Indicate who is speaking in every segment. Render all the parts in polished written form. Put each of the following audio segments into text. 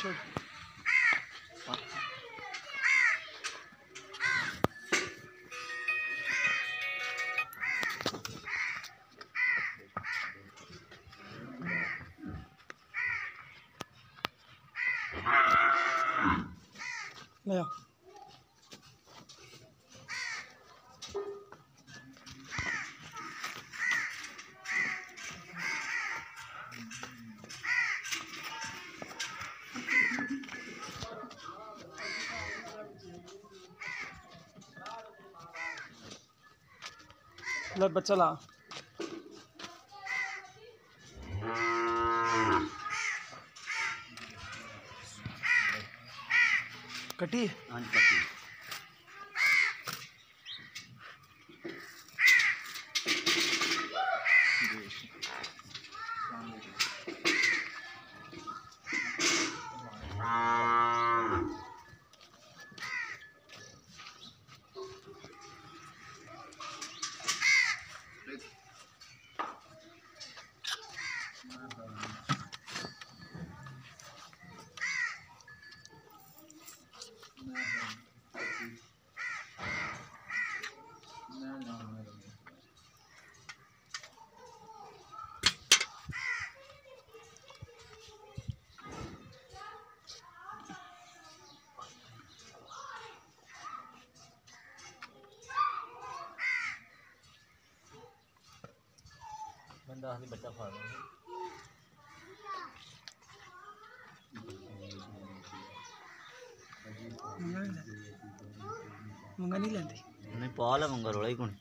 Speaker 1: छोड़। ले आओ। ले बच्चा ला। कटी?
Speaker 2: हाँ जी कटी। बंदा हाथी बच्चा फाड़
Speaker 1: मंगा नहीं लेंदी
Speaker 2: नहीं पाल है मंगा रोला ही कौन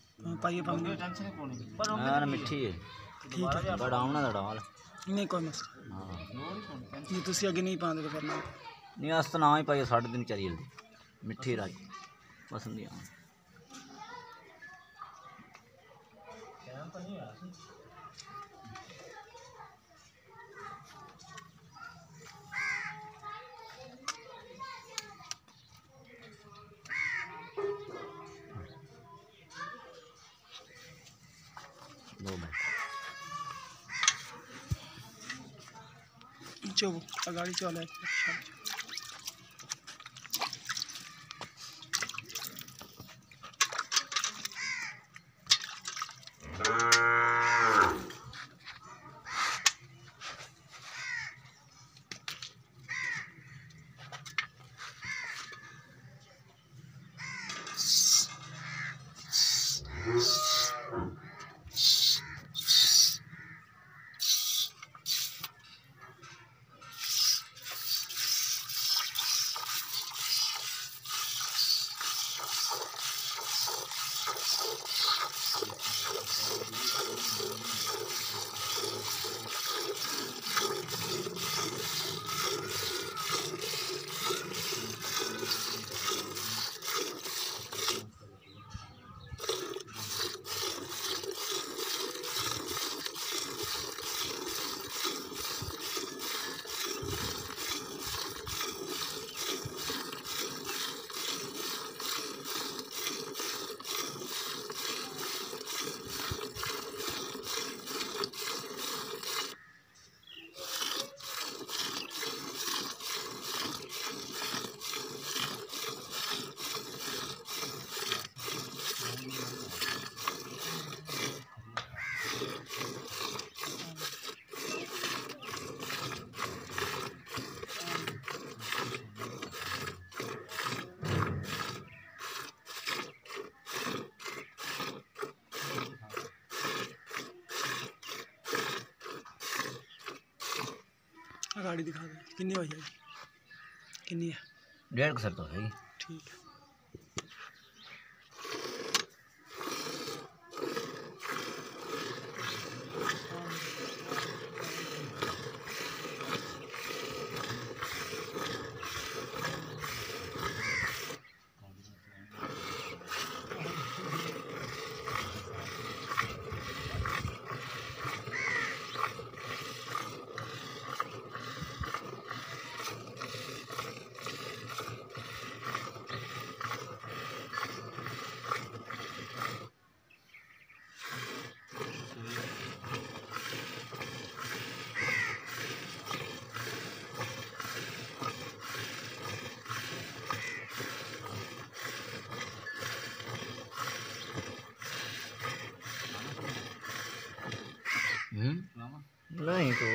Speaker 1: पाइए पाऊंगे
Speaker 2: टेंशन कोनी पर यार मिठी है
Speaker 1: ठीक है
Speaker 2: बड़ावना दा डाल
Speaker 1: नहीं कोई मसला
Speaker 2: हां
Speaker 1: नहीं तुसी आगे नहीं पांदे तो फिर ना
Speaker 2: नहीं अस तो ना ही पाइए 3.5 दिन चली जल्दी मिठी राज पसंद ही आ
Speaker 1: चलो गाड़ी चला है गाड़ी दिखा दे कितनी हो जाएगी कितनी है
Speaker 2: 1.5 सर तो है
Speaker 1: ठीक है
Speaker 2: नहीं तो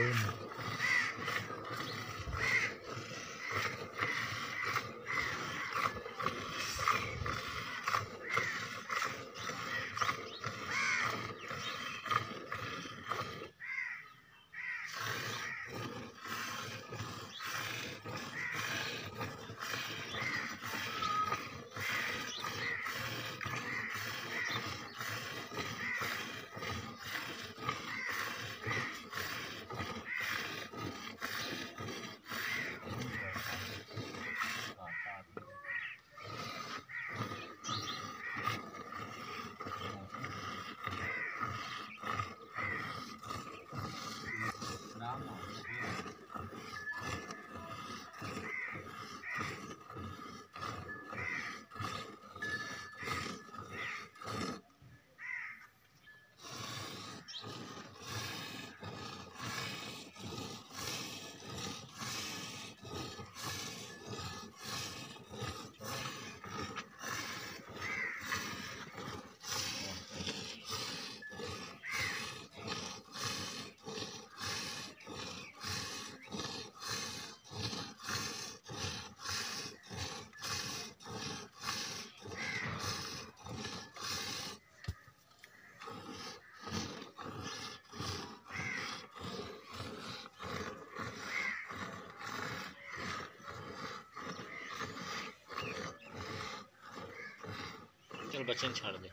Speaker 3: चल बच्चन छाड़ दे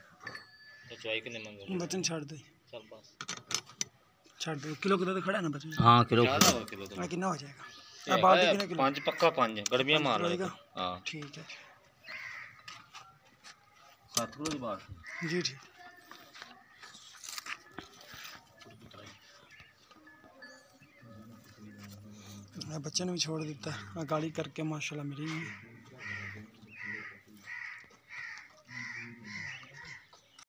Speaker 3: तो चवाई के मंगो
Speaker 1: बचन छाड़ दे,
Speaker 3: चल बस
Speaker 1: छाड़ दे। किलो किलो तो खड़ा है ना बचन?
Speaker 2: हाँ किलो
Speaker 3: ज्यादा हो किलो तो
Speaker 1: कितना हो जाएगा?
Speaker 3: ये
Speaker 1: बात
Speaker 3: है,
Speaker 1: कितने किलो?
Speaker 3: 5 पक्का 5 गड़बियां मार
Speaker 1: रहेगा।
Speaker 3: रहा हां
Speaker 1: ठीक है
Speaker 2: 7 किलो की बात
Speaker 1: जी, ठीक। बच्चे ने भी छोड़ देता है गाड़ी करके माशाल्लाह मेरी